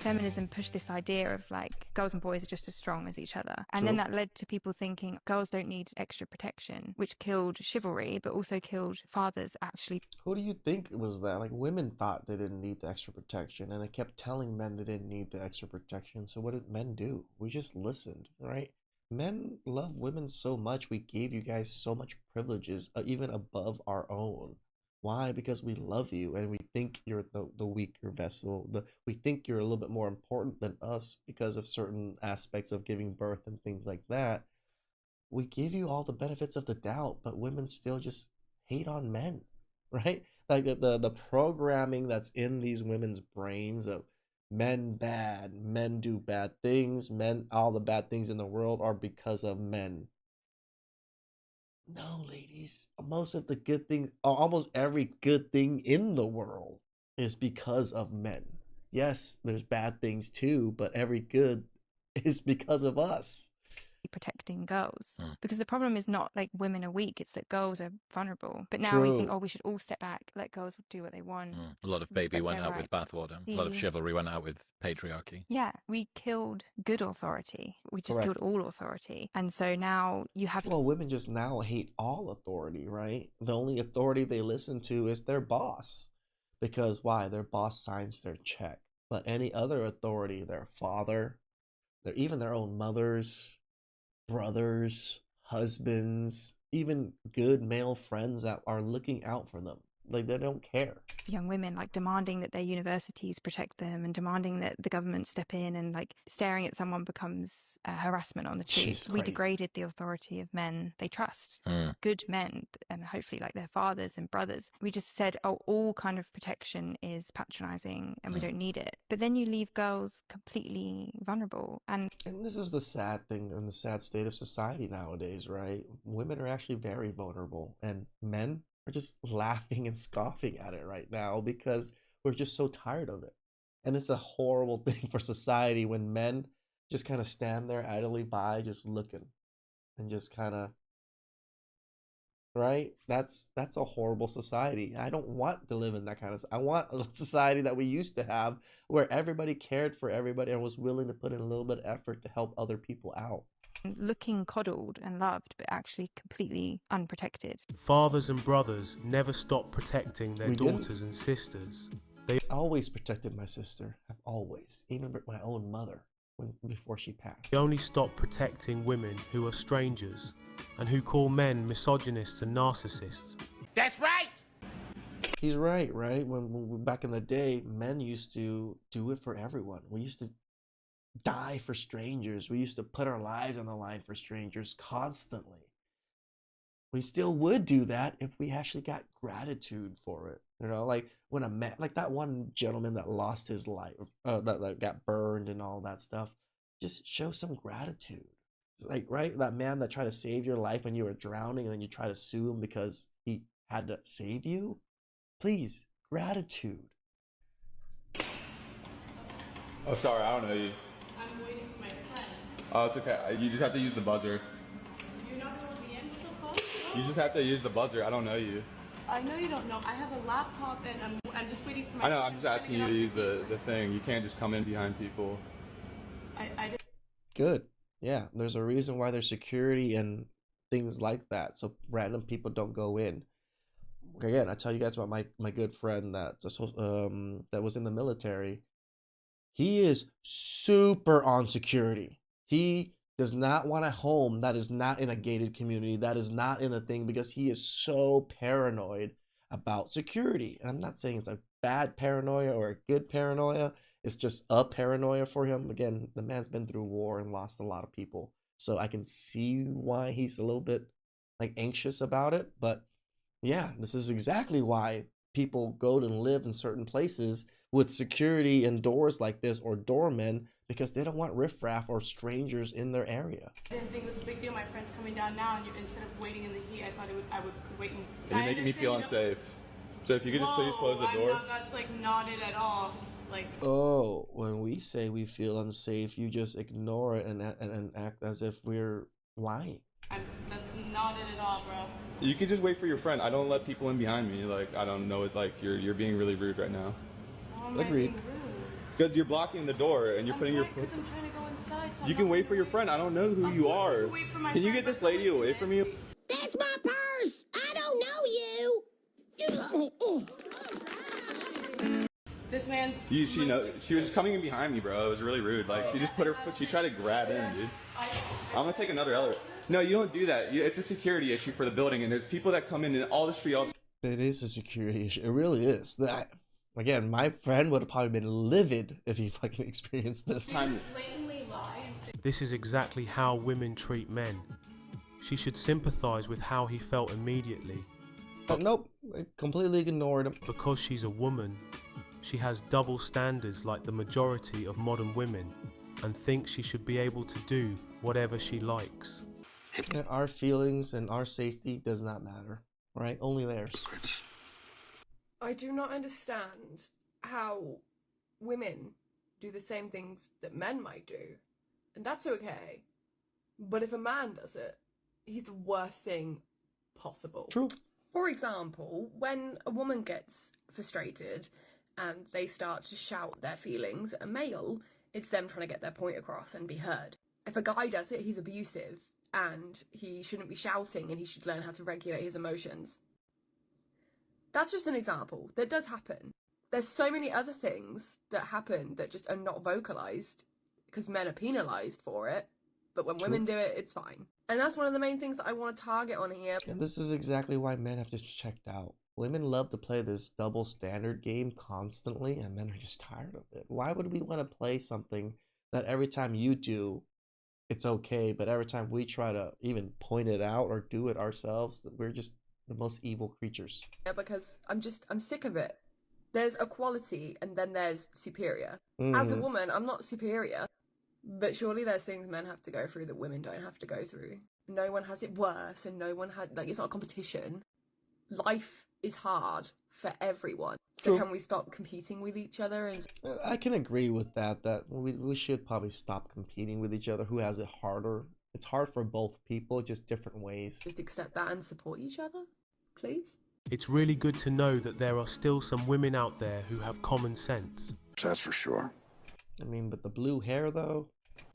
feminism pushed this idea of like girls and boys are just as strong as each other. And True. then that led to people thinking girls don't need extra protection, which killed chivalry, but also killed fathers actually. Who do you think was that? Like, women thought they didn't need the extra protection, and they kept telling men they didn't need the extra protection. So what did men do? We just listened, right? Men love women so much. We gave you guys so much privileges, even above our own. Why? Because we love you and we think you're the weaker vessel. We think you're a little bit more important than us because of certain aspects of giving birth and things like that. We give you all the benefits of the doubt, but women still just hate on men, right? Like the programming that's in these women's brains of men bad, men do bad things, men, all the bad things in the world are because of men. No, ladies. Most of the good things, almost every good thing in the world is because of men. Yes, there's bad things too, but every good is because of us. Protecting girls, because the problem is not like women are weak, it's that girls are vulnerable. But now True. we think, oh, we should all step back, let girls do what they want. A lot of baby went out with bathwater. A lot of chivalry went out with patriarchy. Yeah, we killed good authority. We just Correct. killed all authority. And so now you have... Well, women just now hate all authority, right? The only authority they listen to is their boss. Because why? Their boss signs their check. But any other authority, their father, even their own mothers, brothers, husbands, even good male friends that are looking out for them. Like, they don't care. Young women like demanding that their universities protect them and demanding that the government step in, and like staring at someone becomes harassment on the tube. We degraded the authority of men they trust, good men, and hopefully like their fathers and brothers. We just said, oh, all kind of protection is patronizing and we don't need it. But then you leave girls completely vulnerable. And this is the sad thing and the sad state of society nowadays, right? Women are actually very vulnerable, and men are just laughing and scoffing at it right now because we're just so tired of it. And it's a horrible thing for society when men just kind of stand there idly by, just looking and just kind of, right? That's a horrible society. I don't want to live in that kind of. I want a society that we used to have where everybody cared for everybody and was willing to put in a little bit of effort to help other people out. Looking coddled and loved, but actually completely unprotected. Fathers and brothers never stopped protecting their daughters and sisters. They always protected my sister. I've always, even my own mother, before she passed. They only stopped protecting women who are strangers and who call men misogynists and narcissists. That's right! He's right, right? When back in the day, men used to do it for everyone. We used to die for strangers. We used to put our lives on the line for strangers constantly. We still would do that if we actually got gratitude for it. You know, like when a man, like that one gentleman that lost his life, that got burned and all that stuff, just show some gratitude. It's like, right, that man that tried to save your life when you were drowning and then you try to sue him because he had to save you. Please, gratitude. Oh, sorry, I don't know you. I'm waiting for my friend. Oh, it's okay. You just have to use the buzzer. You're not going to be in the phone? You just have to use the buzzer. I don't know you. I know you don't know. I have a laptop and I'm just waiting for my I know, I'm just asking you to use the thing. You can't just come in behind people. I did. Good. Yeah, there's a reason why there's security and things like that, so random people don't go in. Again, I tell you guys about my good friend that was in the military. He is super on security. He does not want a home that is not in a gated community, that is not in a thing, because he is so paranoid about security. And I'm not saying it's a bad paranoia or a good paranoia. It's just a paranoia for him. Again, the man's been through war and lost a lot of people. So I can see why he's a little bit like anxious about it. But yeah, this is exactly why people go and live in certain places with security and doors like this, or doormen, because they don't want riffraff or strangers in their area. I didn't think it was a big deal. My friend's coming down now, and instead of waiting in the heat, I thought could wait. You're making me feel unsafe. So if you could just please close the door. That's like not it at all. Like, oh, when we say we feel unsafe, you just ignore it and act as if we're lying. That's not it at all, bro. You can just wait for your friend. I don't let people in behind me. Like, I don't know it. Like, you're being really rude right now. How am I being rude? Because you're blocking the door and you're putting your foot. I'm trying to go inside. So You can wait for your friend. I don't know who you are. Can you get this lady away from you? That's my purse. I don't know you. This man's. She was coming in behind me, bro. It was really rude. Like she just put her foot. She tried to grab in, dude. I'm gonna take another elevator. No, you don't do that. It's a security issue for the building, and there's people that come in all the street. It is a security issue. It really is. That again, my friend would have probably been livid if he fucking experienced this. Blatantly lie and say. This is exactly how women treat men. She should sympathise with how he felt immediately. But nope, I completely ignored him. Because she's a woman, she has double standards like the majority of modern women and thinks she should be able to do whatever she likes. And our feelings and our safety does not matter, right? Only theirs. I do not understand how women do the same things that men might do. And that's okay. But if a man does it, he's the worst thing possible. True. For example, when a woman gets frustrated and they start to shout their feelings at a male, it's them trying to get their point across and be heard. If a guy does it, he's abusive and he shouldn't be shouting and he should learn how to regulate his emotions. That's just an example. That does happen. There's so many other things that happen that just are not vocalized because men are penalized for it. But when women do it, it's fine. And that's one of the main things that I want to target on here. And this is exactly why men have just checked out. Women love to play this double standard game constantly, and men are just tired of it. Why would we want to play something that every time you do, it's okay, but every time we try to even point it out or do it ourselves, we're just the most evil creatures? Yeah, because I'm sick of it. There's equality and then there's superior. As a woman, I'm not superior. But surely there's things men have to go through that women don't have to go through. No one has it worse and no one had, like, it's not a competition. Life is hard for everyone. So True. Can we stop competing with each other? And I can agree with that we should probably stop competing with each other. Who has it harder? It's hard for both people, just different ways. just accept that and support each other, please? It's really good to know that there are still some women out there who have common sense. That's for sure. I mean, but the blue hair, though?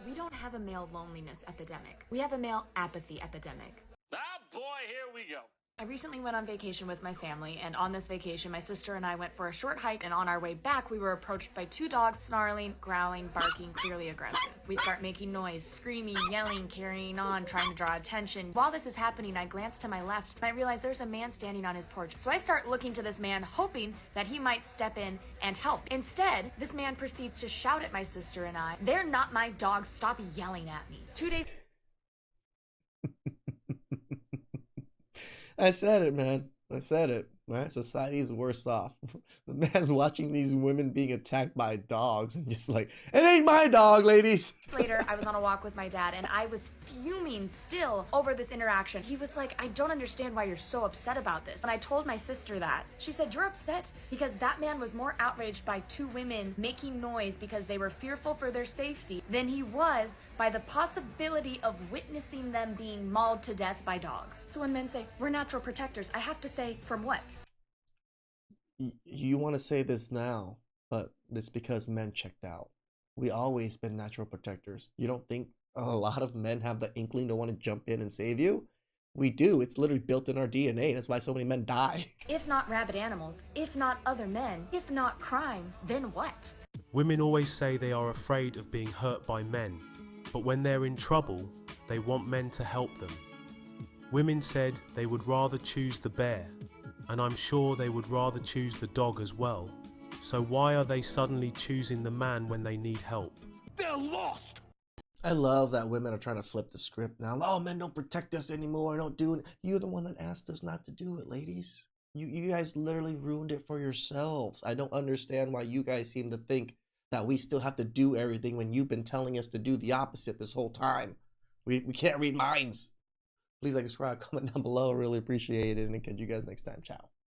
We don't have a male loneliness epidemic. We have a male apathy epidemic. Ah, boy, here we go. I recently went on vacation with my family, and on this vacation, my sister and I went for a short hike, and on our way back, we were approached by two dogs, snarling, growling, barking, clearly aggressive. We start making noise, screaming, yelling, carrying on, trying to draw attention. While this is happening, I glance to my left, and I realize there's a man standing on his porch. So I start looking to this man, hoping that he might step in and help. Instead, this man proceeds to shout at my sister and I, "They're not my dogs, stop yelling at me." 2 days I said it, man. I said it. Right? Society's worse off. The man's watching these women being attacked by dogs and just like, it ain't my dog, ladies. Later, I was on a walk with my dad, and I was fuming still over this interaction. He was like, "I don't understand why you're so upset about this." And I told my sister that. She said, "You're upset because that man was more outraged by two women making noise because they were fearful for their safety than he was by the possibility of witnessing them being mauled to death by dogs." So when men say, "We're natural protectors," I have to say, from what? You want to say this now, but it's because men checked out. We always been natural protectors. You don't think a lot of men have the inkling to want to jump in and save you? We do. It's literally built in our DNA. That's why so many men die. If not rabid animals, if not other men, if not crime, then what? Women always say they are afraid of being hurt by men, but when they're in trouble, they want men to help them. Women said they would rather choose the bear, and I'm sure they would rather choose the dog as well. So why are they suddenly choosing the man when they need help? They're lost. I love that women are trying to flip the script now. Oh, men don't protect us anymore. Don't do it. You're the one that asked us not to do it, ladies. You guys literally ruined it for yourselves. I don't understand why you guys seem to think that we still have to do everything when you've been telling us to do the opposite this whole time. We can't read minds. Please like, subscribe, comment down below. Really appreciate it. And catch you guys next time. Ciao.